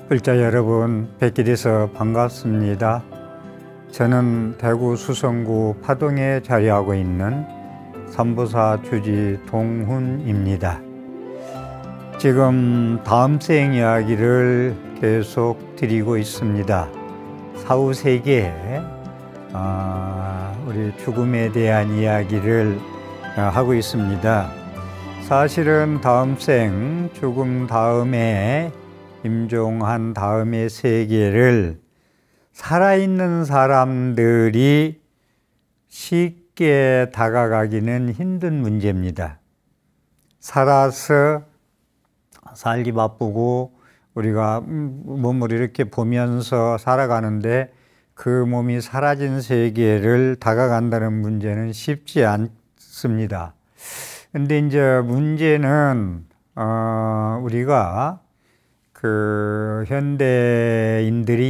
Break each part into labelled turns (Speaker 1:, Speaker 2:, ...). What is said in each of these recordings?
Speaker 1: 불자 여러분, 뵙게 돼서 반갑습니다. 저는 대구 수성구 파동에 자리하고 있는 삼보사 주지 동훈입니다. 지금 다음 생 이야기를 계속 드리고 있습니다. 사후세계에 우리 죽음에 대한 이야기를 하고 있습니다. 사실은 다음 생, 죽음 다음에 임종한 다음의 세계를 살아있는 사람들이 쉽게 다가가기는 힘든 문제입니다. 살아서 살기 바쁘고 우리가 몸을 이렇게 보면서 살아가는데 그 몸이 사라진 세계를 다가간다는 문제는 쉽지 않습니다. 근데 이제 문제는 우리가 그 현대인들이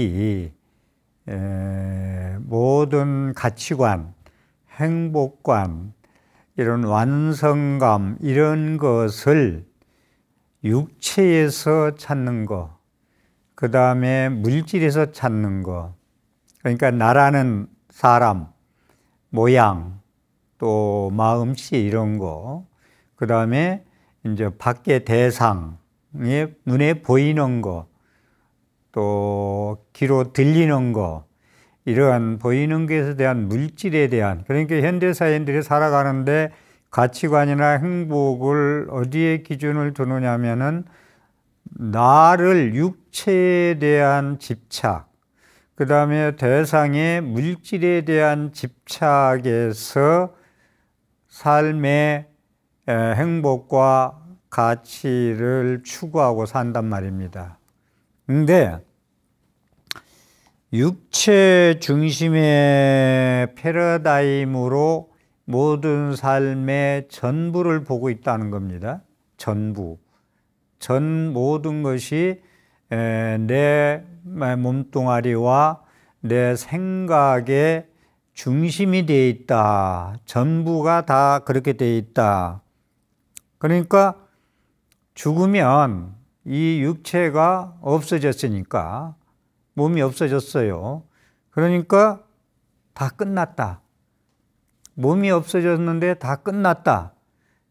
Speaker 1: 모든 가치관, 행복관, 이런 완성감, 이런 것을 육체에서 찾는 거, 그 다음에 물질에서 찾는 거, 그러니까 나라는 사람, 모양, 또 마음씨 이런 거, 그 다음에 이제 밖의 대상, 눈에 보이는 거, 또 귀로 들리는 거, 이러한 보이는 것에 대한 물질에 대한, 그러니까 현대사회인들이 살아가는데 가치관이나 행복을 어디에 기준을 두느냐면은 나를 육체에 대한 집착, 그 다음에 대상의 물질에 대한 집착에서 삶의 행복과 가치를 추구하고 산단 말입니다. 근데 육체 중심의 패러다임으로 모든 삶의 전부를 보고 있다는 겁니다. 전부. 전 모든 것이 내 몸뚱아리와 내 생각의 중심이 되어 있다. 전부가 다 그렇게 되어 있다. 그러니까 죽으면 이 육체가 없어졌으니까, 몸이 없어졌어요. 그러니까 다 끝났다. 몸이 없어졌는데 다 끝났다.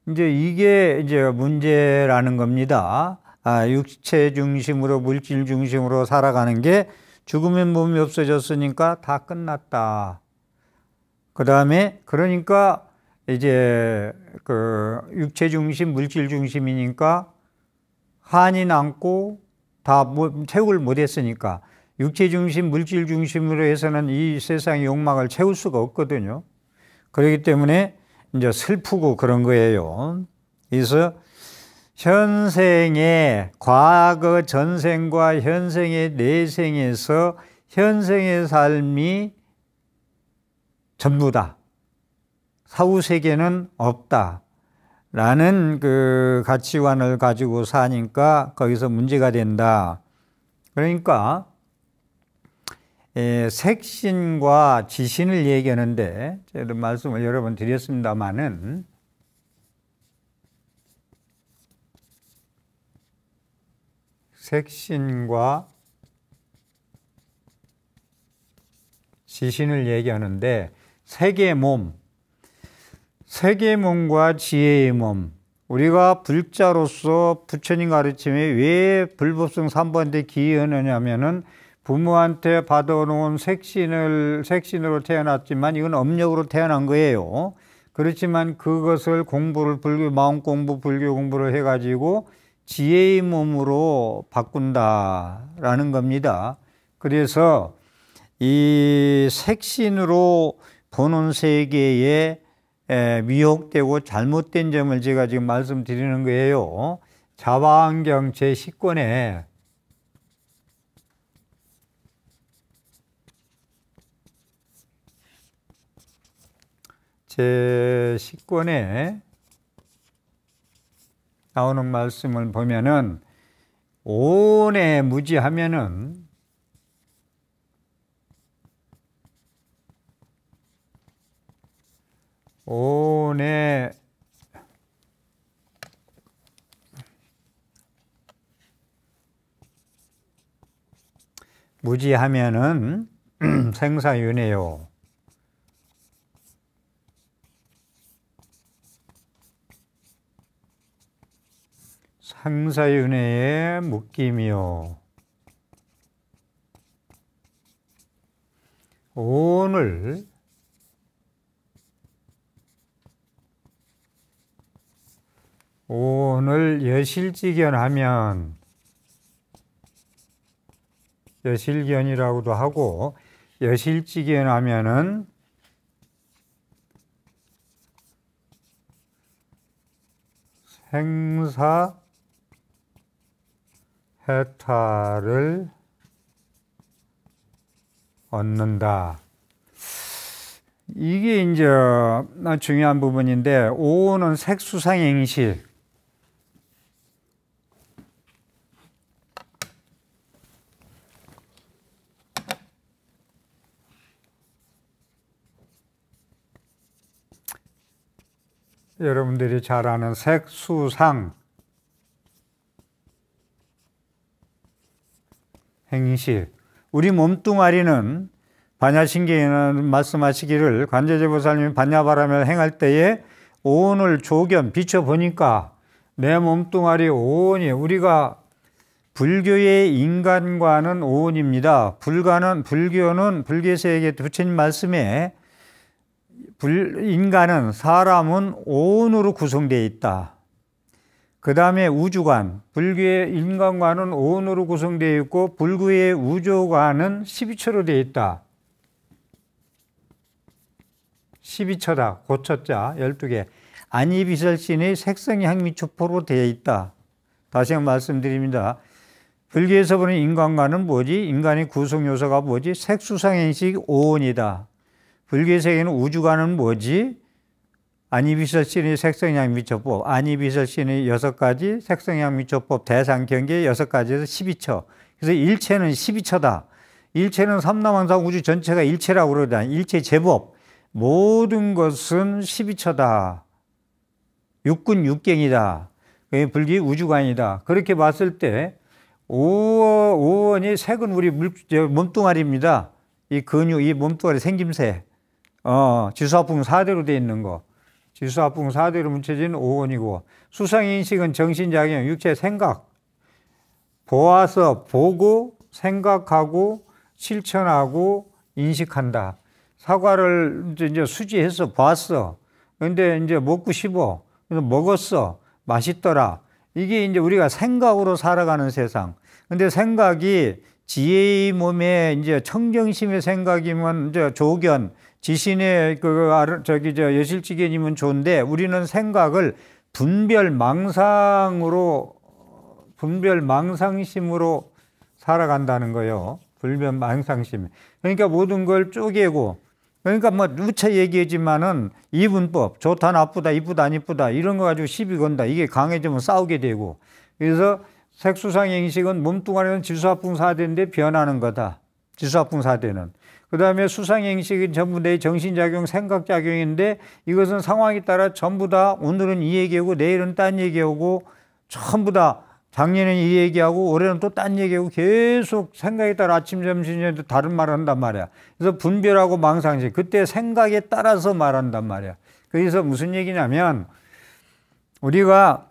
Speaker 1: 이제 이게 이제 문제라는 겁니다. 육체 중심으로, 물질 중심으로 살아가는 게 죽으면 몸이 없어졌으니까 다 끝났다. 그 다음에 그러니까 이제 그 육체 중심, 물질 중심이니까 한이 남고 다 채우를 못했으니까 육체 중심, 물질 중심으로 해서는 이 세상의 욕망을 채울 수가 없거든요. 그렇기 때문에 이제 슬프고 그런 거예요. 그래서 현생의 과거 전생과 현생의 내생에서 현생의 삶이 전부다. 사후 세계는 없다. 라는 그 가치관을 가지고 사니까 거기서 문제가 된다. 그러니까 색신과 지신을 얘기하는데 제가 말씀을 여러 번 드렸습니다마는 색신과 지신을 얘기하는데 색의 몸, 색의 몸과 지혜의 몸, 우리가 불자로서 부처님 가르침에 왜 불법성 3번대 기여하느냐면은 부모한테 받아놓은 색신으로 태어났지만 이건 업력으로 태어난 거예요. 그렇지만 그것을 마음 공부, 불교 공부를 해가지고 지혜의 몸으로 바꾼다라는 겁니다. 그래서 이 색신으로 보는 세계에 미혹되고 잘못된 점을 제가 지금 말씀드리는 거예요. 자화안경 제10권에 나오는 말씀을 보면은 온에 무지하면은 온에 무지하면은 생사윤회요. 생사윤회에 묶임이요. 오늘 여실지견하면 여실견이라고도 하고 여실지견하면은 생사 해탈을 얻는다. 이게 이제 중요한 부분인데, 오는 색수상행실. 여러분들이 잘 아는 색수상 행실. 우리 몸뚱아리는 반야신경에는 말씀하시기를 관제제보살님이 반야바람을 행할 때에 오온을 조견 비춰보니까 내 몸뚱아리 오온이, 우리가 불교의 인간과는 오온입니다. 불교는 불교에서에게 부처님 말씀에 인간은, 사람은 오온으로 구성되어 있다. 그 다음에 우주관, 불교의 인간관은 오온으로 구성되어 있고 불교의 우주관은 12처로 되어 있다. 12처다. 고처자 12개. 안이비설신의 색성향미초포로 되어 있다. 다시 한번 말씀드립니다. 불교에서 보는 인간관은 뭐지? 인간의 구성요소가 뭐지? 색수상행식 오온이다. 불교의 세계는 우주관은 뭐지? 안이비설신의 색성향미초법, 안이비설신의 6가지, 색성향미초법, 대상경계 6가지에서 12처. 그래서 일체는 12처다. 일체는 삼라만상 우주 전체가 일체라고 그러다. 일체 제법, 모든 것은 12처다. 육군 육경이다. 불교의 우주관이다. 그렇게 봤을 때 오원이 색은 우리 몸뚱아리입니다. 이 근육, 이 몸뚱아리 생김새, 지수화풍 4대로 되어 있는 거. 지수화풍 4대로 뭉쳐진 오원이고, 수상인식은 정신작용, 육체 생각. 보아서 보고, 생각하고, 실천하고, 인식한다. 사과를 이제 수지해서 봤어. 근데 이제 먹고 싶어. 그래서 먹었어. 맛있더라. 이게 이제 우리가 생각으로 살아가는 세상. 근데 생각이 지혜의 몸에 이제 청정심의 생각이면 이제 조견, 지신의 여실지견이면 좋은데, 우리는 생각을 분별망상심으로 살아간다는 거예요. 분별망상심. 그러니까 모든 걸 쪼개고, 그러니까 뭐 누차 얘기하지만은 이분법, 좋다 나쁘다 이쁘다 안 이쁘다 이런 거 가지고 시비 건다. 이게 강해지면 싸우게 되고. 그래서 색수상행식은 몸뚱아리는 지수화풍 4대인데 변하는 거다. 지수화풍 4대는. 그 다음에 수상행식은 전부 내 정신작용, 생각작용인데, 이것은 상황에 따라 전부 다 오늘은 이 얘기하고 내일은 딴 얘기하고, 전부 다 작년에는 이 얘기하고 올해는 또 딴 얘기하고 계속 생각에 따라 아침, 점심, 저녁 다른 말을 한단 말이야. 그래서 분별하고 망상식, 그때 생각에 따라서 말한단 말이야. 그래서 무슨 얘기냐면, 우리가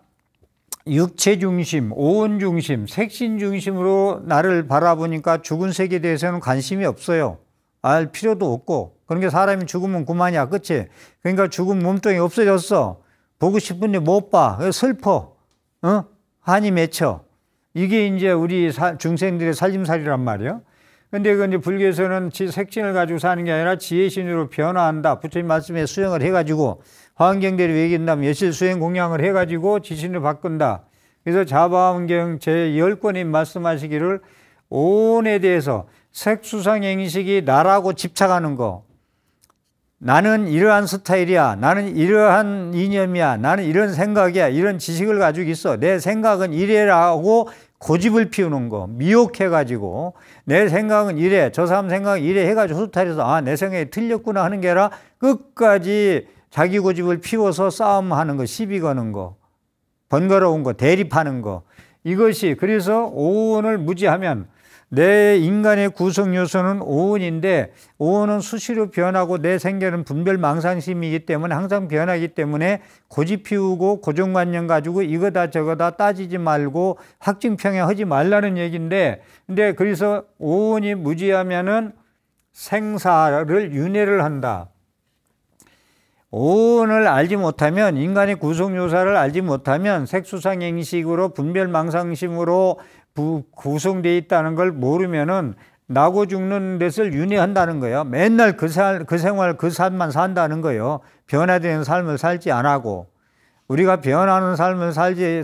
Speaker 1: 육체 중심, 오온 중심, 색신 중심으로 나를 바라보니까 죽은 세계에 대해서는 관심이 없어요. 알 필요도 없고. 그러니까 사람이 죽으면 그만이야. 그치? 그러니까 죽은 몸뚱이 없어졌어. 보고 싶은데 못 봐. 슬퍼. 한이 맺혀. 이게 이제 우리 중생들의 살림살이란 말이에요. 근데 그 이제 불교에서는 색신을 가지고 사는 게 아니라 지혜신으로 변화한다. 부처님 말씀에 수행을 해가지고, 화엄경대로 얘기한다면 여실 수행 공양을 해가지고 지신을 바꾼다. 그래서 자바화엄경 제10권이 말씀하시기를 오온에 대해서 색수상행식이 나라고 집착하는 거. 나는 이러한 스타일이야. 나는 이러한 이념이야. 나는 이런 생각이야. 이런 지식을 가지고 있어. 내 생각은 이래라고 고집을 피우는 거. 미혹해가지고 내 생각은 이래. 저 사람 생각은 이래 해가지고 수탈해서 내 생각이 틀렸구나 하는 게 아니라 끝까지 자기 고집을 피워서 싸움하는 거. 시비 거는 거. 번거로운 거. 대립하는 거. 이것이 그래서 오온을 무지하면 내 인간의 구성 요소는 오온인데 오온은 수시로 변하고 내 생계는 분별 망상심이기 때문에 항상 변하기 때문에 고집 피우고 고정관념 가지고 이거다 저거다 따지지 말고 확증평행하지 말라는 얘기인데, 근데 그래서 오온이 무지하면은 생사를 윤회를 한다. 오온을 알지 못하면, 인간의 구성요소를 알지 못하면 색수상행식으로 분별망상심으로 구성되어 있다는 걸 모르면은 나고 죽는 것을 윤회한다는 거예요. 맨날 그 생활, 그 삶만 산다는 거예요. 변화되는 삶을 살지 안 하고. 우리가 변하는 삶을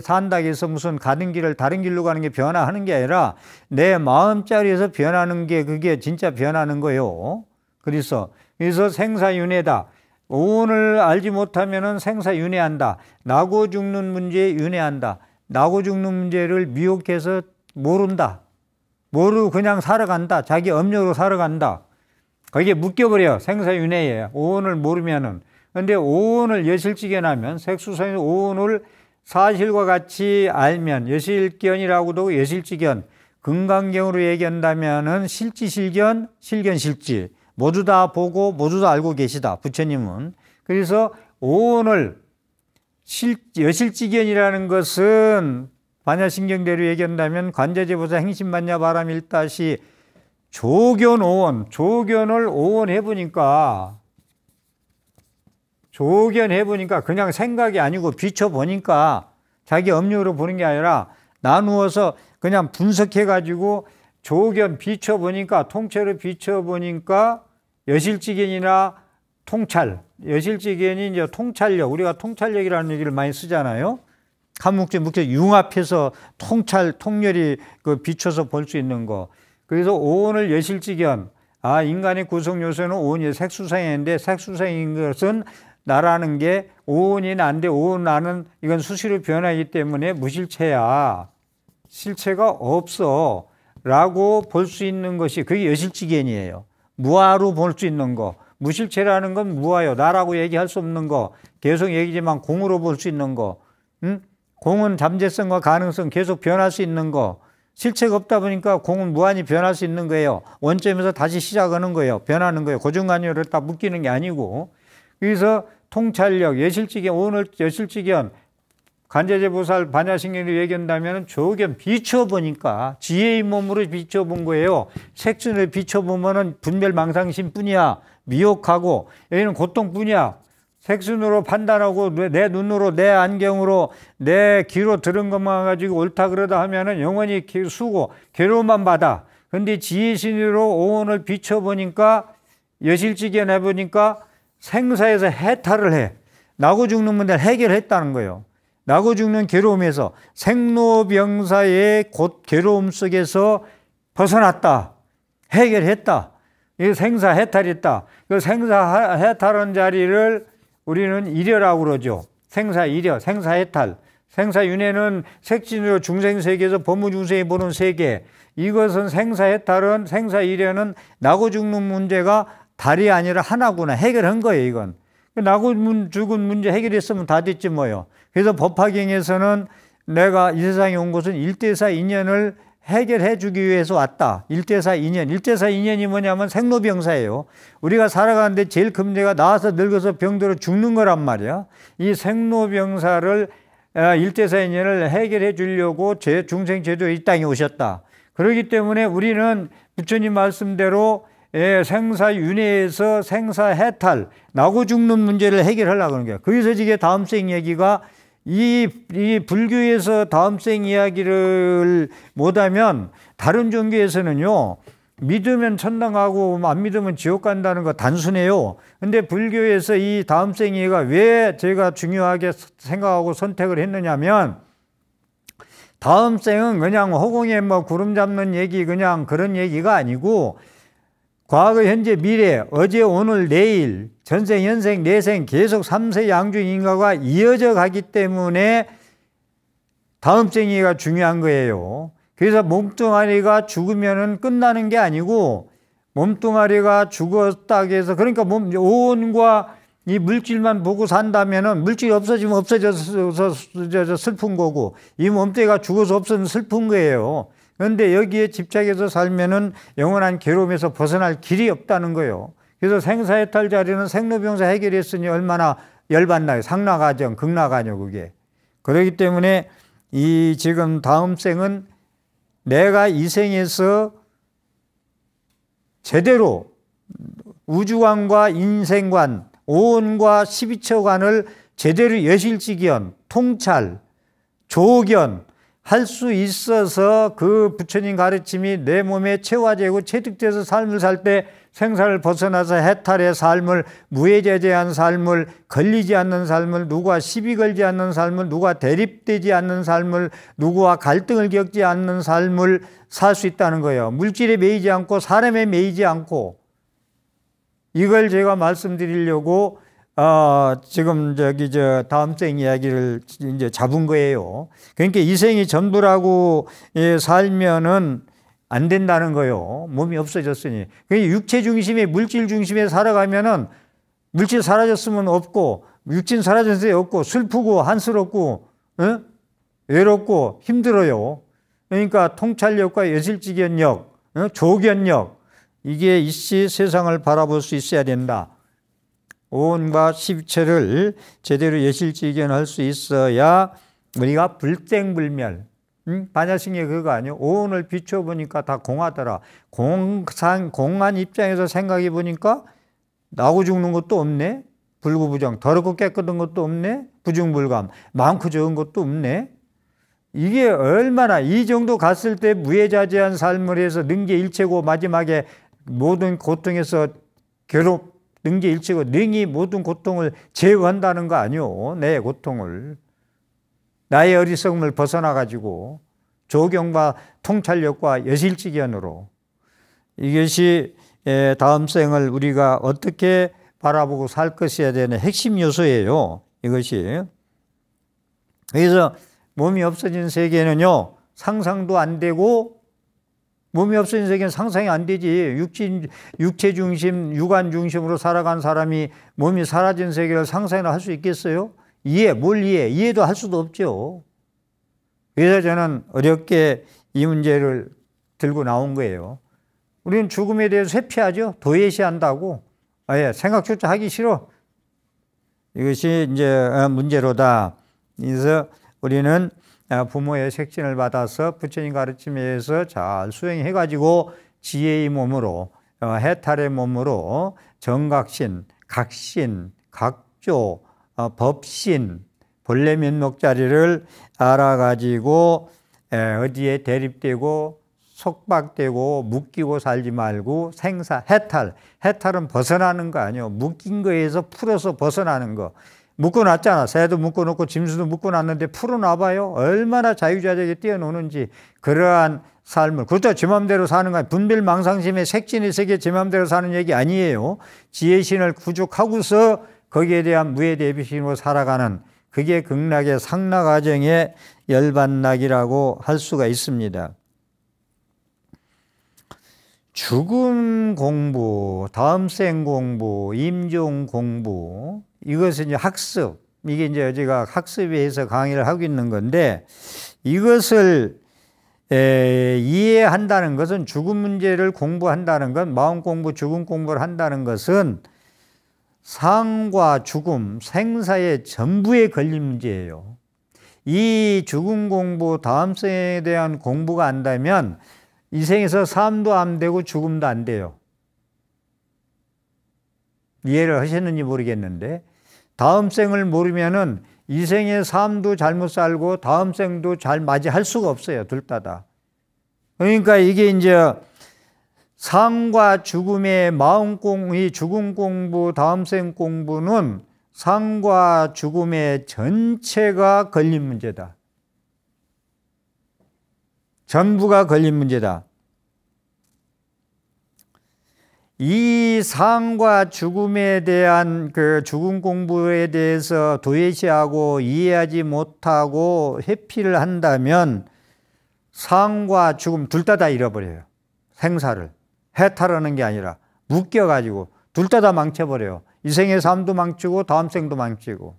Speaker 1: 산다고 해서 무슨 가는 길을 다른 길로 가는 게 변화하는 게 아니라 내 마음자리에서 변하는 게 그게 진짜 변하는 거예요. 그래서 생사윤회다. 오온을 알지 못하면은 생사윤회한다. 나고 죽는 문제에 윤회한다. 나고 죽는 문제를 미혹해서 모른다. 모르고 그냥 살아간다. 자기 업력으로 살아간다. 거기에 묶여버려. 생사윤회예요. 오온을 모르면은. 근데 오온을 여실지견하면, 색수상의 오온을 사실과 같이 알면, 여실견이라고도 여실지견, 금강경으로 얘기한다면은 실지실견, 실견실지. 모두 다 보고 모두 다 알고 계시다. 부처님은. 그래서 오온을 여실지견이라는 것은 반야신경대로 얘기한다면 관자재보사 행심반야 바람일다시 조견오온, 조견을 오온해보니까 그냥 생각이 아니고 비춰보니까 자기 업력으로 보는 게 아니라 나누어서 그냥 분석해가지고 조견 비춰보니까, 통째로 비춰보니까 여실지견이나 통찰, 여실지견이 이제 통찰력, 우리가 통찰력이라는 얘기를 많이 쓰잖아요. 한목제 묵제 융합해서 통렬히 비춰서 볼 수 있는 거. 그래서 오온을 여실지견, 인간의 구성 요소는 오온이 색수상인데 색수상인 것은 나라는 게 오온이 난데 오온 나는 이건 수시로 변하기 때문에 무실체야. 실체가 없어. 라고 볼 수 있는 것이 그게 여실지견이에요. 무아로 볼 수 있는 거. 무실체라는 건 무아요. 나라고 얘기할 수 없는 거. 계속 얘기지만 공으로 볼 수 있는 거. 공은 잠재성과 가능성 계속 변할 수 있는 거. 실체가 없다 보니까 공은 무한히 변할 수 있는 거예요. 원점에서 다시 시작하는 거예요. 변하는 거예요. 고정관념을 딱 묶이는 게 아니고. 그래서 통찰력, 여실지견, 오늘 여실지견, 관자재보살 반야신경으로 얘기한다면 조견 비춰보니까 지혜의 몸으로 비춰본 거예요. 색순을 비춰보면은 분별망상심 뿐이야. 미혹하고 여기는 고통뿐이야. 색순으로 판단하고 내 눈으로 내 안경으로 내 귀로 들은 것만 가지고 옳다 그러다 하면은 영원히 수고 괴로움만 받아. 근데 지혜신으로 오온을 비춰보니까 여실지견 해보니까 생사에서 해탈을 해. 나고 죽는 문제를 해결했다는 거예요. 나고 죽는 괴로움에서 생로병사의 괴로움 속에서 벗어났다. 해결했다. 이 생사해탈했다. 그 생사해탈한 자리를 우리는 일여라고 그러죠. 생사일여, 생사해탈. 생사윤회는 색진으로 중생세계에서 법무중생이 보는 세계. 이것은 생사해탈은, 생사일여는 나고 죽는 문제가 달이 아니라 하나구나. 해결한 거예요, 이건. 나고 죽은 문제 해결했으면 다 됐지 뭐요. 그래서 법화경에서는 내가 이 세상에 온 것은 일대사 인연을 해결해 주기 위해서 왔다. 일대사 인연. 일대사 인연이 뭐냐면 생로병사예요. 우리가 살아가는데 제일 큰 문제가 나와서 늙어서 병들어 죽는 거란 말이야. 이 생로병사를 일대사 인연을 해결해 주려고 중생제도에 이 땅에 오셨다. 그렇기 때문에 우리는 부처님 말씀대로 생사윤회에서 생사해탈, 나고 죽는 문제를 해결하려고 하는 거야. 그래서 이게 다음생 얘기가 이 불교에서 다음생 이야기를 못하면 다른 종교에서는요, 믿으면 천당 가고 안 믿으면 지옥 간다는 거 단순해요. 근데 불교에서 이 다음생 이야기가 왜 제가 중요하게 생각하고 선택을 했느냐면, 다음생은 그냥 허공에 구름 잡는 얘기 그냥 그런 얘기가 아니고 과거, 현재, 미래, 어제, 오늘, 내일, 전생, 현생, 내생 계속 삼세 양중 인과가 이어져 가기 때문에 다음생이가 중요한 거예요. 그래서 몸뚱아리가 죽으면은 끝나는 게 아니고 몸뚱아리가 죽었다고 해서 그러니까 오온과 이 물질만 보고 산다면은 물질이 없어지면 없어져서 슬픈 거고 이 몸뚱이가 죽어서 없어지면 슬픈 거예요. 그런데 여기에 집착해서 살면은 영원한 괴로움에서 벗어날 길이 없다는 거예요. 그래서 생사해탈 자리는 생로병사 해결했으니 얼마나 열받나요? 상나가정, 극락아뇨 그게. 그렇기 때문에 이 지금 다음 생은 내가 이 생에서 제대로 우주관과 인생관, 오온과 12처관을 제대로 여실지견, 통찰, 조견 할 수 있어서 그 부처님 가르침이 내 몸에 체화되고 체득돼서 삶을 살 때 생사를 벗어나서 해탈의 삶을, 무해제재한 삶을, 걸리지 않는 삶을, 누구와 시비 걸지 않는 삶을, 누구와 대립되지 않는 삶을, 누구와 갈등을 겪지 않는 삶을 살 수 있다는 거예요. 물질에 매이지 않고 사람에 매이지 않고. 이걸 제가 말씀드리려고 지금 다음 생 이야기를 이제 잡은 거예요. 그러니까 이 생이 전부라고 살면은 안 된다는 거예요. 몸이 없어졌으니. 육체 중심에, 물질 중심에 살아가면은 물질 사라졌으면 없고, 육신 사라졌으면 없고, 슬프고, 한스럽고, 외롭고, 힘들어요. 그러니까 통찰력과 여실지견력, 조견력, 이게 있이 세상을 바라볼 수 있어야 된다. 오온과 12처를 제대로 여실지견할 수 있어야 우리가 불생불멸, 반야승의 그거 아니요? 오온을 비춰보니까 다 공하더라. 공한 입장에서 생각해 보니까 나고 죽는 것도 없네. 불구부정, 더럽고 깨끗한 것도 없네. 부중불감, 많고 적은 것도 없네. 이게 얼마나 이 정도 갔을 때 무해자재한 삶을 해서 능계일체고 마지막에 모든 고통에서 능계일체고 능히 모든 고통을 제어한다는 거 아니요. 내 고통을. 나의 어리석음을 벗어나가지고 조경과 통찰력과 여실지견으로 이것이 다음 생을 우리가 어떻게 바라보고 살 것이어야 되는 핵심 요소예요. 이것이. 그래서 몸이 없어진 세계는요, 상상도 안 되고, 몸이 없어진 세계는 상상이 안 되지. 육체 중심, 육안 중심으로 살아간 사람이 몸이 사라진 세계를 상상이나 할 수 있겠어요? 뭘 이해? 이해도 할 수도 없죠. 그래서 저는 어렵게 이 문제를 들고 나온 거예요. 우리는 죽음에 대해서 회피하죠. 도외시한다고. 생각조차 하기 싫어. 이것이 이제 문제로다. 그래서 우리는 부모의 색진을 받아서 부처님 가르침에 의해서 잘 수행해가지고 지혜의 몸으로, 해탈의 몸으로 정각신, 각신, 각조, 법신, 본래 면목자리를 알아가지고 어디에 대립되고 속박되고 묶이고 살지 말고 해탈은 벗어나는 거 아니에요. 묶인 거에서 풀어서 벗어나는 거. 묶어놨잖아. 새도 묶어놓고 짐수도 묶어놨는데 풀어놔봐요. 얼마나 자유자재하게 뛰어노는지. 그러한 삶을. 그것도 제 맘대로 사는 거야. 분별망상심의 색진의 세계 제 맘대로 사는 얘기 아니에요. 지혜신을 구축하고서 거기에 대한 무해대비신으로 살아가는, 그게 극락의 상락과정의 열반락이라고 할 수가 있습니다. 죽음 공부, 다음생 공부, 임종 공부, 이것은 이제 학습, 이게 이제 제가 학습에 의해서 강의를 하고 있는 건데, 이것을 이해한다는 것은, 죽음 문제를 공부한다는 건, 마음 공부, 죽음 공부를 한다는 것은 상과 죽음, 생사의 전부에 걸린 문제예요. 이 죽음 공부, 다음 생에 대한 공부가 안 되면 이 생에서 삶도 안 되고 죽음도 안 돼요. 이해를 하셨는지 모르겠는데, 다음 생을 모르면은 이 생의 삶도 잘못 살고 다음 생도 잘 맞이할 수가 없어요. 둘 다. 그러니까 이게 이제 상과 죽음의 이 죽음 공부, 다음 생 공부는 상과 죽음의 전체가 걸린 문제다. 전부가 걸린 문제다. 이 상과 죽음에 대한 그 죽음 공부에 대해서 도외시하고 이해하지 못하고 회피를 한다면 상과 죽음 둘 다 잃어버려요. 생사를. 해탈하는 게 아니라 묶여가지고 둘 다 망쳐버려요. 이 생의 삶도 망치고 다음 생도 망치고.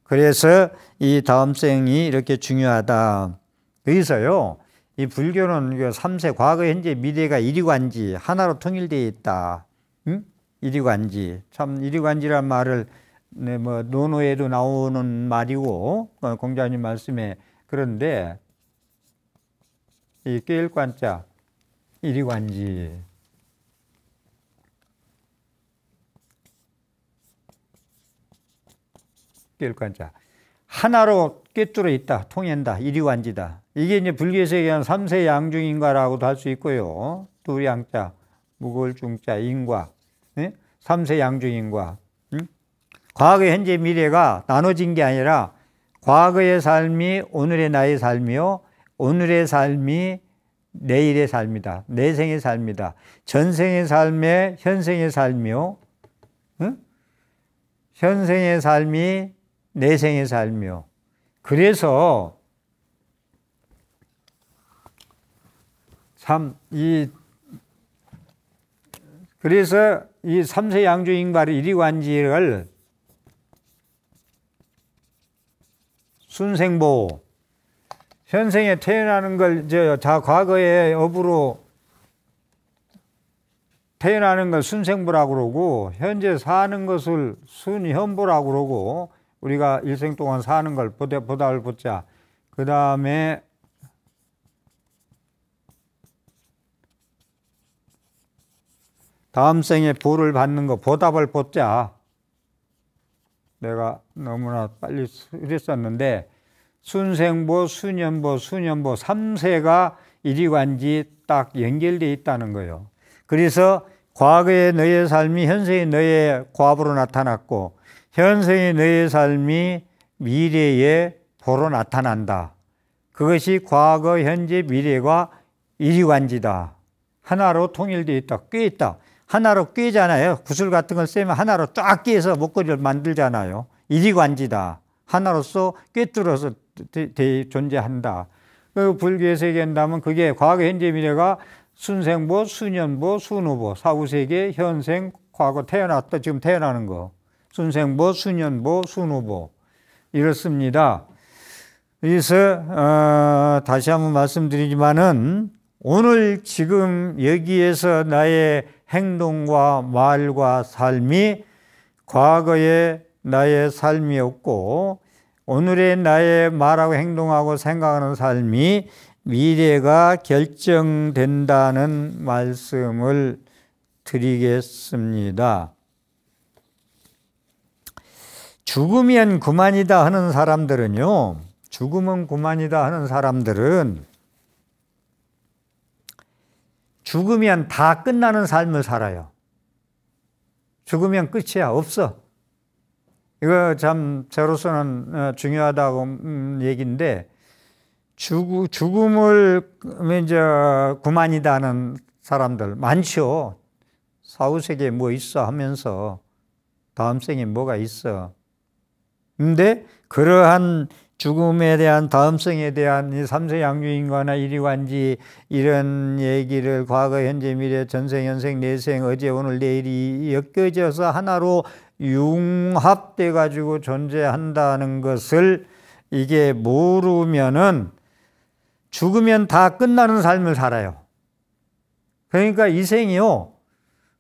Speaker 1: 그래서 이 다음 생이 이렇게 중요하다. 여기서요, 이 불교는 3세 과거, 현재, 미래가 이리관지 하나로 통일되어 있다. 응? 이리관지. 참 이리관지란 말을 네, 뭐 논어에도 나오는 말이고 공자님 말씀에 그런데 이 꾀일관자 이리관지. 꾀일관자. 하나로 꿰뚫어 있다, 통한다, 이리관지다. 이게 이제 불교에서 얘기하는 3세 양중인과라고도 할 수 있고요. 두 양자, 무거울 중자, 인과, 네? 3세 양중인과. 과거, 현재, 미래가 나눠진 게 아니라 과거의 삶이 오늘의 나의 삶이요, 오늘의 삶이 내일의 삶이다. 내생의 삶이다. 전생의 삶에 현생의 삶이요, 현생의 삶이 내생의 삶이요. 그래서 그래서 이 3세 양주인과를 이리관지를 순생보, 현생에 태어나는 걸 과거의 업으로 태어나는 걸 순생보라고 그러고, 현재 사는 것을 순현보라고 그러고, 우리가 일생 동안 사는 걸 보답을 보자. 그 다음에 다음 생에 보를 받는 거 보답을 보자. 내가 너무나 빨리 이랬었는데 순생보, 순현보, 순현보 3세가 이리관지 딱 연결되어 있다는 거예요. 그래서 과거의 너의 삶이 현생의 너의 과보로 나타났고, 현생의 너의 삶이 미래의 보로 나타난다. 그것이 과거, 현재, 미래가 이리관지다. 하나로 통일되어 있다. 꿰 있다. 하나로 꿰잖아요. 구슬 같은 걸 쐬면 하나로 쫙 꿰서 목걸이를 만들잖아요. 이리관지다. 하나로서 꿰뚫어서 존재한다. 그 불교에서 얘기한다면 그게 과거, 현재, 미래가 순생보, 순현보, 순후보, 사후세계, 현생, 과거 태어났다, 지금 태어나는 거. 순생보, 순현보, 순후보. 이렇습니다. 그래서 다시 한번 말씀드리지만은 오늘 지금 여기에서 나의 행동과 말과 삶이 과거의 나의 삶이었고, 오늘의 나의 말하고 행동하고 생각하는 삶이 미래가 결정된다는 말씀을 드리겠습니다. 죽으면 그만이다 하는 사람들은요, 죽으면 그만이다 하는 사람들은 죽으면 다 끝나는 삶을 살아요. 죽으면 끝이야, 없어. 이거 참 저로서는 중요하다고 얘기인데, 죽음을 이제 그만이다 하는 사람들 많죠. 사후세계에 뭐 있어 하면서 다음 생에 뭐가 있어. 근데 그러한 죽음에 대한, 다음 생에 대한 이 3세 양주인과나 이리관지 이런 얘기를 과거, 현재, 미래, 전생, 현생, 내생, 어제, 오늘, 내일이 엮여져서 하나로 융합돼 가지고 존재한다는 것을 이게 모르면은 죽으면 다 끝나는 삶을 살아요. 그러니까 이 생이요,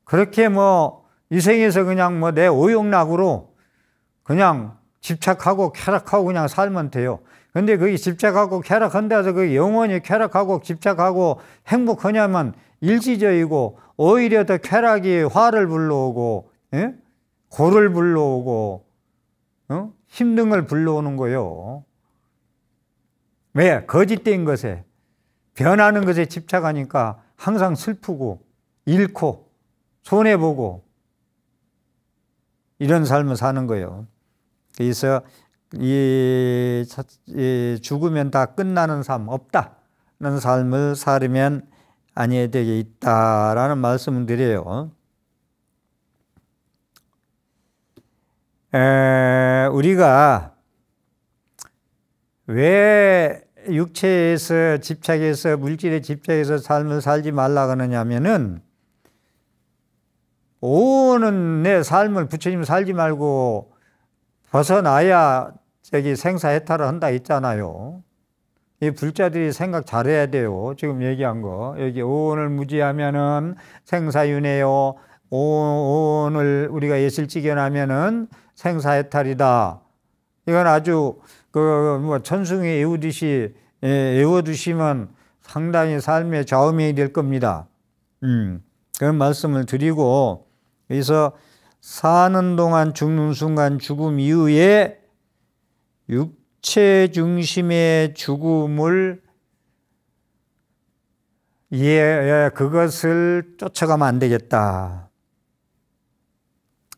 Speaker 1: 그렇게 뭐 이 생에서 그냥 뭐 내 오용락으로 그냥 집착하고 쾌락하고 그냥 살면 돼요. 근데 그게 집착하고 쾌락한다서 그게 영원히 쾌락하고 집착하고 행복하냐면 일시적이고, 오히려 더 쾌락이 화를 불러오고, 예? 고를 불러오고, 힘든 걸 불러오는 거예요. 왜? 거짓된 것에, 변하는 것에 집착하니까 항상 슬프고 잃고 손해보고 이런 삶을 사는 거예요. 그래서 이 죽으면 다 끝나는 삶 없다는 삶을 살으면 아니어야 되겠다라는 말씀을 드려요. 우리가 왜 육체에서 집착해서, 물질에 집착해서 삶을 살지 말라고 하느냐면은, 오는 내 삶을 부처님 살지 말고 벗어나야 저기 생사해탈을 한다 했잖아요. 이 불자들이 생각 잘해야 돼요. 지금 얘기한 거. 여기 오온을 무지하면은 생사윤회요. 오온을 우리가 예실직연하면은 생사해탈이다. 이건 아주 뭐 천승이 외우듯이 외워두시면 상당히 삶의 좌우명이 될 겁니다. 그런 말씀을 드리고, 그래서 사는 동안 죽는 순간 죽음 이후에 육체 중심의 죽음을 그것을 쫓아가면 안 되겠다.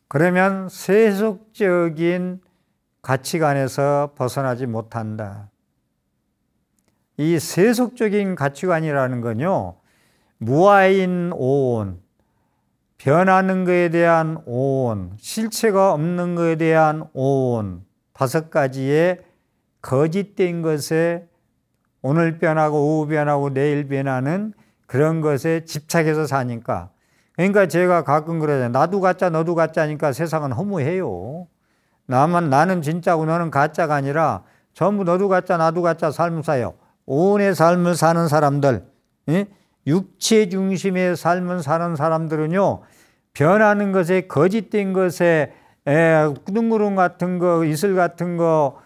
Speaker 1: 그러면 세속적인 가치관에서 벗어나지 못한다. 이 세속적인 가치관이라는 건요, 무아인 오온, 변하는 것에 대한 오온, 실체가 없는 것에 대한 오온, 5가지의 거짓된 것에 오늘 변하고 오후 변하고 내일 변하는 그런 것에 집착해서 사니까. 그러니까 제가 가끔 그러잖아요. 나도 가짜 너도 가짜니까 세상은 허무해요. 나는 진짜고 너는 가짜가 아니라 전부 너도 가짜 나도 가짜 삶을 사요. 오온의 삶을 사는 사람들, 육체 중심의 삶을 사는 사람들은요, 변하는 것에 거짓된 것에 둥그름 같은 거, 이슬 같은 거,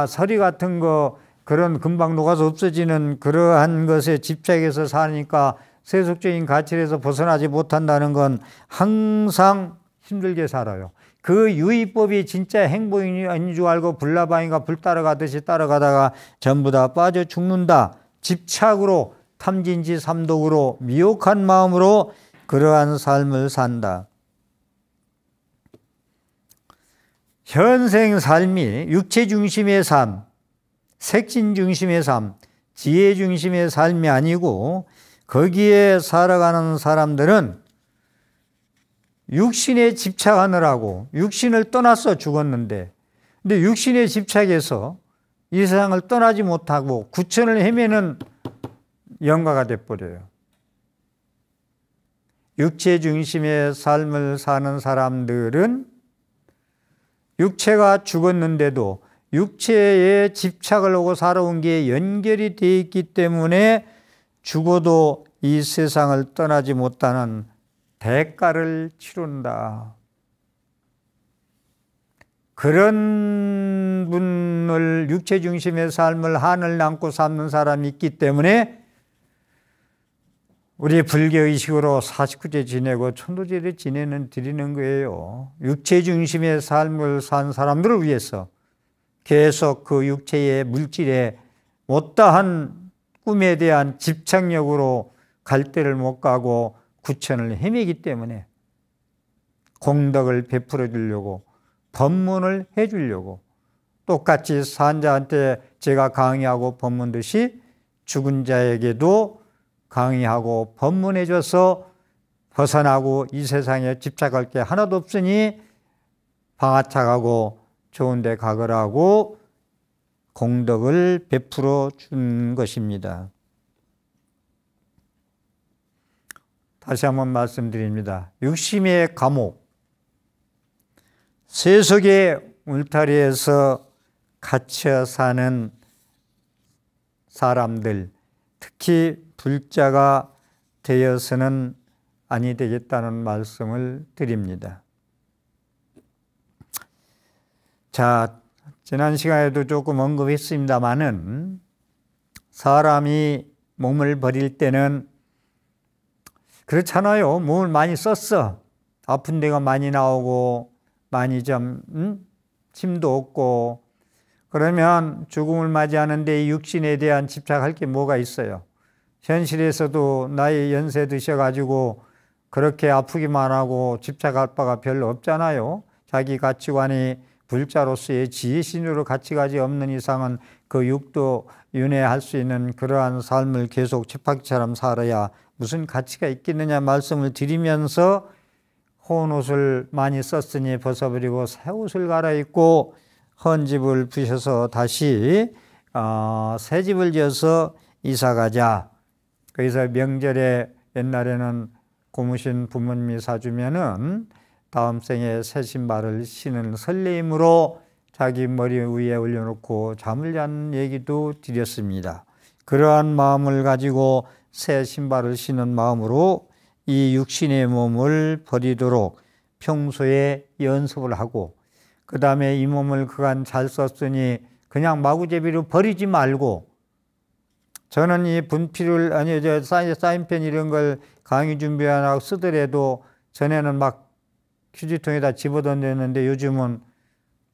Speaker 1: 서리 같은 거, 그런 금방 녹아서 없어지는 그러한 것에 집착해서 사니까 세속적인 가치에서 벗어나지 못한다는 건 항상 힘들게 살아요. 그 유의법이 진짜 행복인 줄 알고 불나방이가 불 따라가듯이 따라가다가 전부 다 빠져 죽는다. 집착으로, 탐진치 삼독으로, 미혹한 마음으로 그러한 삶을 산다. 현생 삶이 육체 중심의 삶, 색진 중심의 삶, 지혜 중심의 삶이 아니고 거기에 살아가는 사람들은 육신에 집착하느라고 육신을 떠나서 죽었는데, 근데 육신에 집착해서 이 세상을 떠나지 못하고 구천을 헤매는 영가가 돼버려요. 육체 중심의 삶을 사는 사람들은 육체가 죽었는데도 육체에 집착을 하고 살아온 게 연결이 되어 있기 때문에 죽어도 이 세상을 떠나지 못하는 대가를 치른다. 그런 분을, 육체 중심의 삶을 한을 남고 삼는 사람이 있기 때문에 우리 불교의식으로 49제 지내고 천도제를 드리는 거예요. 육체 중심의 삶을 산 사람들을 위해서 계속 그 육체의 물질에 못다한 꿈에 대한 집착력으로 갈 데를 못 가고 구천을 헤매기 때문에 공덕을 베풀어 주려고, 법문을 해 주려고, 똑같이 산자한테 제가 강의하고 법문듯이 죽은 자에게도 강의하고 법문해 줘서 벗어나고 이 세상에 집착할 게 하나도 없으니 방아착하고 좋은 데 가거라고 공덕을 베풀어 준 것입니다. 다시 한번 말씀드립니다. 육심의 감옥, 세속의 울타리에서 갇혀 사는 사람들, 특히 불자가 되어서는 아니 되겠다는 말씀을 드립니다. 자, 지난 시간에도 조금 언급했습니다마는 사람이 몸을 버릴 때는 그렇잖아요. 몸을 많이 썼어. 아픈 데가 많이 나오고 많이 좀 힘도 없고, 그러면 죽음을 맞이하는데 이 육신에 대한 집착할 게 뭐가 있어요? 현실에서도 나이 연세 드셔가지고 그렇게 아프기만 하고 집착할 바가 별로 없잖아요. 자기 가치관이 불자로서의 지혜신으로 가치가지 없는 이상은 그 육도 윤회할 수 있는 그러한 삶을 계속 쳇바퀴처럼 살아야 무슨 가치가 있겠느냐 말씀을 드리면서, 헌 옷을 많이 썼으니 벗어버리고 새 옷을 갈아입고 헌 집을 부셔서 다시 새 집을 지어서 이사가자. 그래서 명절에 옛날에는 고무신 부모님이 사주면은 다음 생에 새 신발을 신은 설레임으로 자기 머리 위에 올려놓고 잠을 자는 얘기도 드렸습니다. 그러한 마음을 가지고 새 신발을 신은 마음으로 이 육신의 몸을 버리도록 평소에 연습을 하고, 그 다음에 이 몸을 그간 잘 썼으니 그냥 마구제비로 버리지 말고, 저는 이 분필을, 사인펜 이런 걸 강의 준비하라고 쓰더라도 전에는 막 휴지통에다 집어던졌는데 요즘은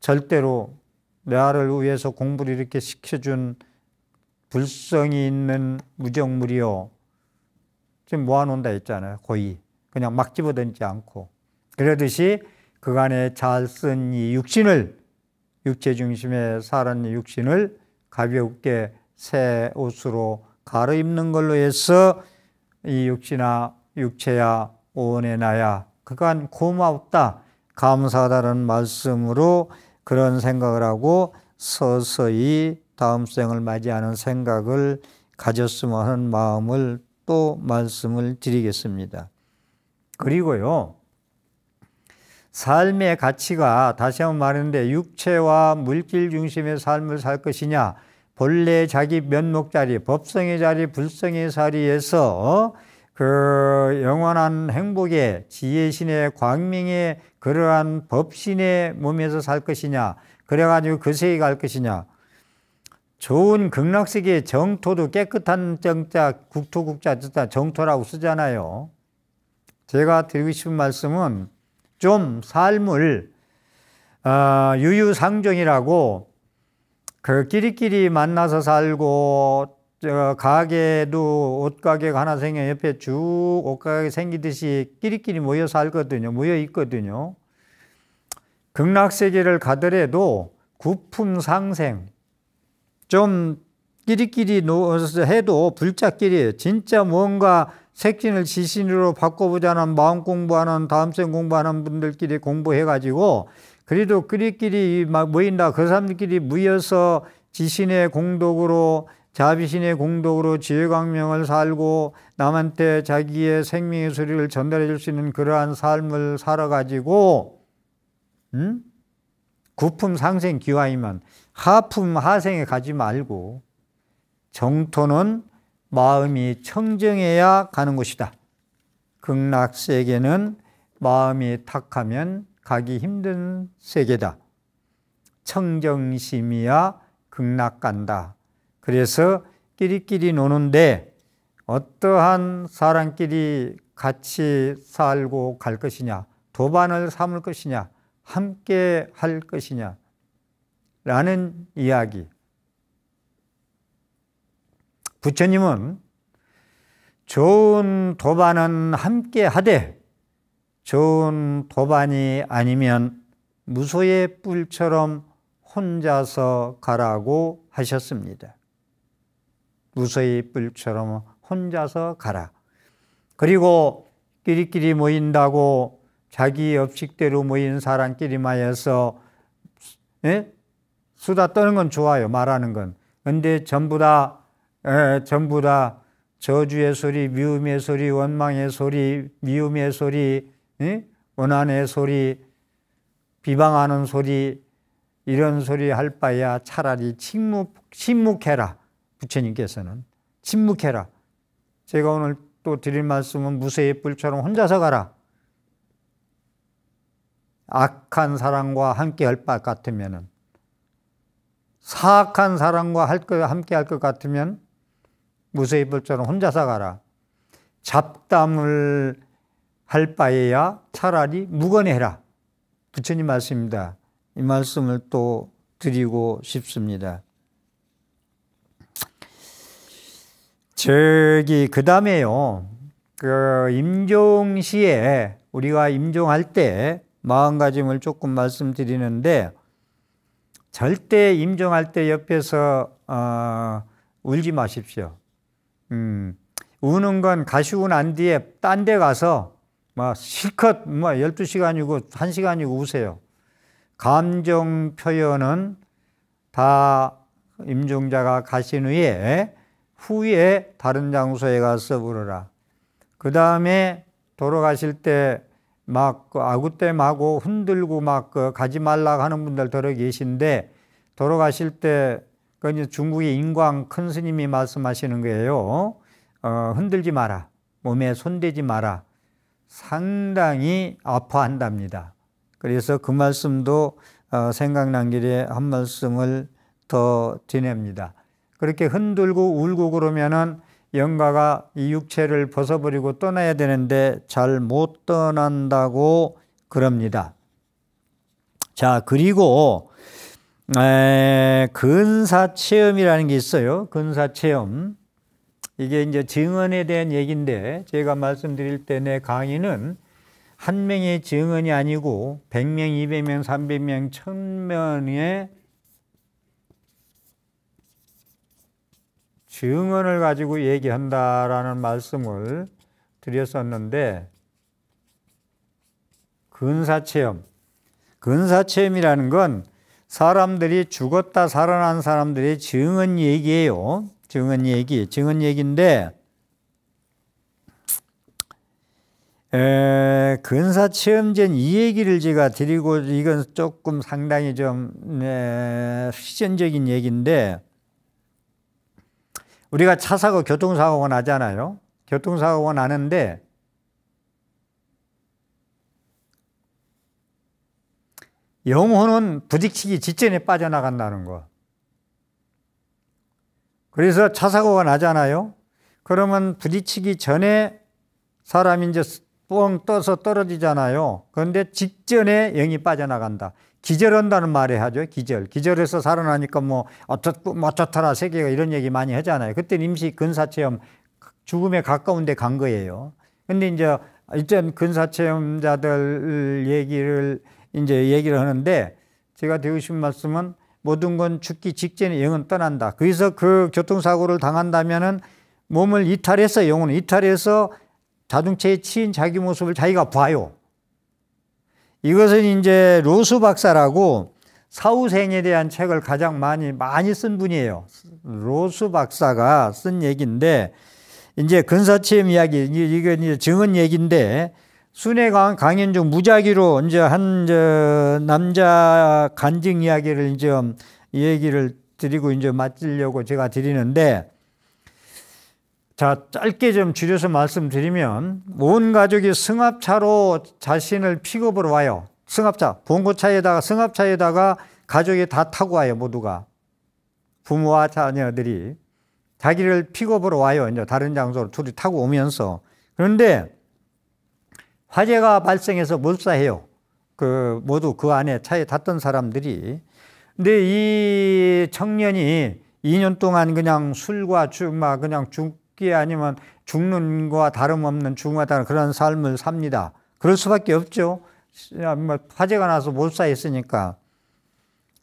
Speaker 1: 절대로 내 아를 위해서 공부를 이렇게 시켜준 불성이 있는 무정물이요, 지금 모아놓는다 했잖아요. 고이 그냥 막 집어던지지 않고. 그러듯이 그간에 잘 쓴 이 육신을, 육체 중심에 살은 육신을 가볍게 새 옷으로 갈아입는 걸로 해서 이 육체야 오온의 나야 그간 고맙다, 감사하다는 말씀으로 그런 생각을 하고 서서히 다음 생을 맞이하는 생각을 가졌으면 하는 마음을 또 말씀을 드리겠습니다. 그리고요, 삶의 가치가 다시 한번 말하는데 육체와 물질 중심의 삶을 살 것이냐, 본래 자기 면목 자리, 법성의 자리, 불성의 자리에서 그 영원한 행복의 지혜신의 광명의 그러한 법신의 몸에서 살 것이냐, 그래가지고 그 세계 갈 것이냐, 좋은 극락세계의 정토도 깨끗한 정자, 국토국자 정토라고 쓰잖아요. 제가 드리고 싶은 말씀은 좀 삶을 유유상종이라고, 그 끼리끼리 만나서 살고, 가게도 옷가게가 하나 생겨 옆에 쭉 옷가게 생기듯이 끼리끼리 모여 살거든요. 모여 있거든요. 극락세계를 가더라도 구품상생, 좀 끼리끼리 해도 불짝끼리 진짜 뭔가 색신을 지신으로 바꿔보자는 마음 공부하는, 다음생 공부하는 분들끼리 공부해가지고 그래도 끼리끼리 막 모인다. 그 사람들끼리 모여서 지신의 공덕으로, 자비신의 공덕으로 지혜광명을 살고 남한테 자기의 생명의 소리를 전달해 줄 수 있는 그러한 삶을 살아가지고 구품상생 기와이면 하품 하생에 가지 말고 정토는 마음이 청정해야 가는 곳이다. 극락세계는 마음이 탁하면 가기 힘든 세계다. 청정심이야 극락 간다. 그래서 끼리끼리 노는데 어떠한 사람끼리 같이 살고 갈 것이냐, 도반을 삼을 것이냐, 함께 할 것이냐 라는 이야기. 부처님은 좋은 도반은 함께 하되 좋은 도반이 아니면 무소의 뿔처럼 혼자서 가라고 하셨습니다. 무소의 뿔처럼 혼자서 가라. 그리고 끼리끼리 모인다고 자기 업식대로 모인 사람끼리만 해서 수다 떠는 건 좋아요, 말하는 건. 근데 전부 다 저주의 소리, 미움의 소리, 원망의 소리, 미움의 소리, 원한의 소리, 비방하는 소리, 이런 소리 할 바야 차라리 침묵해라. 부처님께서는 침묵해라. 제가 오늘 또 드릴 말씀은 무쇠의 뿔처럼 혼자서 가라. 악한 사람과 함께 할 것 같으면은, 사악한 사람과 함께 할 것 같으면 무쇠의 뿔처럼 혼자서 가라. 잡담을 할 바에야 차라리 무건해라. 부처님 말씀입니다. 이 말씀을 또 드리고 싶습니다. 그 다음에요, 임종시에 우리가 임종할 때 마음가짐을 조금 말씀드리는데, 절대 임종할 때 옆에서 울지 마십시오. 우는 건 가시고 난 뒤에 딴 데 가서 실컷 12시간이고 1시간이고 우세요. 감정 표현은 다 임종자가 가신 후에 다른 장소에 가서 울어라. 그 다음에 돌아가실 때 막 아구땜하고 흔들고 막 가지 말라고 하는 분들 들어 계신데, 돌아가실 때 그 중국의 인광 큰 스님이 말씀하시는 거예요. 흔들지 마라. 몸에 손대지 마라. 상당히 아파한답니다. 그래서 그 말씀도 생각난 길에 한 말씀을 더 드립니다. 그렇게 흔들고 울고 그러면은 영가가 이 육체를 벗어버리고 떠나야 되는데 잘 못 떠난다고 그럽니다. 자, 그리고 근사체험이라는 게 있어요. 근사체험. 이게 이제 증언에 대한 얘기인데, 제가 말씀드릴 때 내 강의는 한 명의 증언이 아니고 100명, 200명, 300명, 1000명의 증언을 가지고 얘기한다라는 말씀을 드렸었는데, 근사체험이라는 건 사람들이 죽었다 살아난 사람들의 증언 얘기예요. 증언 얘기인데, 근사체험전 이 얘기를 제가 드리고, 이건 조금 상당히 좀 실전적인 얘기인데, 우리가 차 사고 교통사고가 나잖아요. 교통사고가 나는데 영혼은 부딪히기 직전에 빠져나간다는 거. 그래서 차 사고가 나잖아요. 그러면 부딪히기 전에 사람이 이제 뻥 떠서 떨어지잖아요. 그런데 직전에 영이 빠져나간다. 기절한다는 말을 하죠. 기절해서 살아나니까 뭐 어쩌더라 세계가 이런 얘기 많이 하잖아요. 그때 임시 근사체험, 죽음에 가까운 데 간 거예요. 근데 이제 일단 근사체험자들 얘기를 하는데, 제가 드리고 싶은 말씀은 모든 건 죽기 직전에 영은 떠난다. 그래서 그 교통사고를 당한다면은 몸을 이탈해서, 영혼을 이탈해서 자동차에 치인 자기 모습을 자기가 봐요. 이것은 이제 로스 박사라고 사후생에 대한 책을 가장 많이 쓴 분이에요. 로스 박사가 쓴 얘기인데, 이제 근사체험 이야기, 이건 이제 증언 얘기인데, 순회 강연 중 무작위로 이제 남자 간증 이야기를 이제 얘기를 드리고 이제 마치려고 제가 드리는데, 자, 짧게 좀 줄여서 말씀드리면, 온 가족이 승합차로 자신을 픽업으로 와요. 승합차에다가 가족이 다 타고 와요, 모두가. 부모와 자녀들이. 자기를 픽업으로 와요. 이제 다른 장소로 둘이 타고 오면서. 그런데 화재가 발생해서 몰사해요. 모두 그 안에 차에 탔던 사람들이. 근데 이 청년이 2년 동안 그냥 술과 그냥 죽기 아니면 죽는 거와 다름없는 죽음과 그런 삶을 삽니다. 그럴 수밖에 없죠. 화재가 나서 몰사했으니까.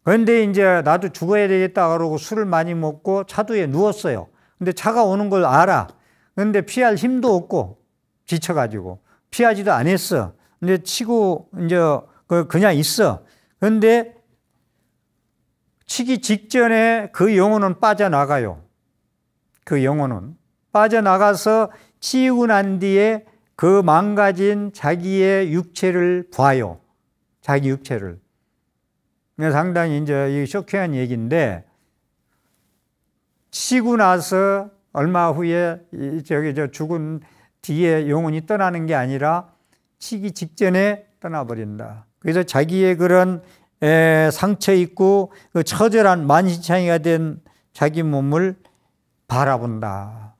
Speaker 1: 그런데 이제 나도 죽어야 되겠다 그러고 술을 많이 먹고 차도에 누웠어요. 근데 차가 오는 걸 알아. 그런데 피할 힘도 없고 지쳐가지고 피하지도 않았어. 근데 치고 이제 그냥 있어. 그런데 치기 직전에 그 영혼은 빠져나가요. 그 영혼은 빠져나가서 치우고 난 뒤에 그 망가진 자기의 육체를 봐요. 자기 육체를. 상당히 이제 쇼킹한 얘기인데, 치고 나서 얼마 후에 죽은 뒤에 영혼이 떠나는 게 아니라 치기 직전에 떠나버린다. 그래서 자기의 그런 상처 있고 그 처절한 만신창이가 된 자기 몸을 바라본다.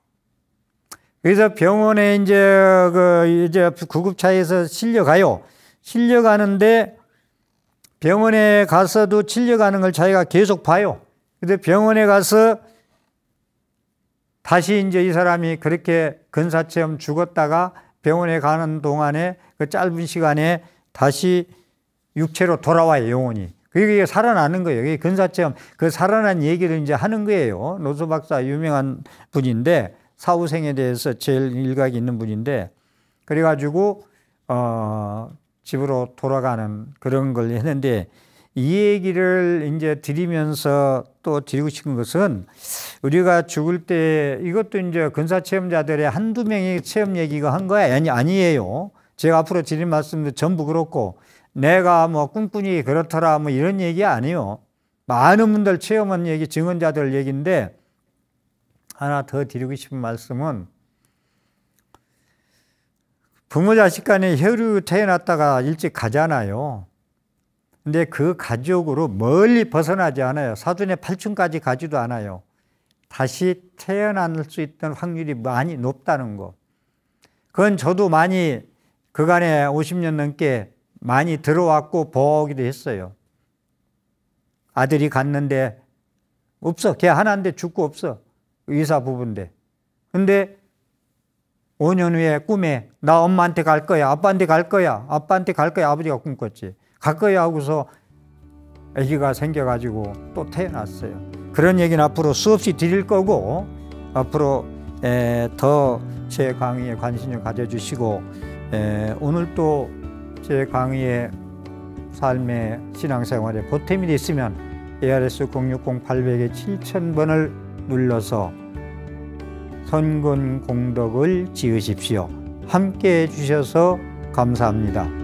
Speaker 1: 그래서 병원에 이제 구급차에서 실려가요. 실려가는데 병원에 가서도 실려가는 걸 자기가 계속 봐요. 근데 병원에 가서 다시 이제 이 사람이 그렇게 근사체험 죽었다가 병원에 가는 동안에 그 짧은 시간에 다시 육체로 돌아와요, 영혼이. 그게 살아나는 거예요. 이게 근사체험, 그 살아난 얘기를 이제 하는 거예요. 노수 박사 유명한 분인데, 사후생에 대해서 제일 일각이 있는 분인데, 그래가지고, 집으로 돌아가는 그런 걸 했는데, 이 얘기를 이제 드리면서 또 드리고 싶은 것은, 우리가 죽을 때 이것도 이제 근사체험자들의 한두 명의 체험 얘기가 한 거야? 아니에요. 제가 앞으로 드린 말씀도 전부 그렇고 내가 뭐 꿍꿍이 그렇더라 뭐 이런 얘기 아니에요. 많은 분들 체험한 얘기, 증언자들 얘기인데 하나 더 드리고 싶은 말씀은 부모 자식 간에 혈육 태어났다가 일찍 가잖아요. 근데 그 가족으로 멀리 벗어나지 않아요. 사돈의 8층까지 가지도 않아요. 다시 태어날 수 있던 확률이 많이 높다는 거. 그건 저도 많이 그간에 50년 넘게 많이 들어왔고 보기도 했어요. 아들이 갔는데 없어. 걔 하나인데 죽고 없어. 의사 부부인데. 근데 5년 후에 꿈에 나 엄마한테 갈 거야. 아빠한테 갈 거야. 아빠한테 갈 거야. 아버지가 꿈꿨지. 갈 거야 하고서 아기가 생겨가지고 또 태어났어요. 그런 얘기는 앞으로 수없이 드릴 거고 앞으로 더 제 강의에 관심을 가져주시고 오늘 또 제 강의에 삶의 신앙생활에 보탬이 됐으면 ARS 060-800에 7000번을 눌러서 선근 공덕을 지으십시오. 함께 해주셔서 감사합니다.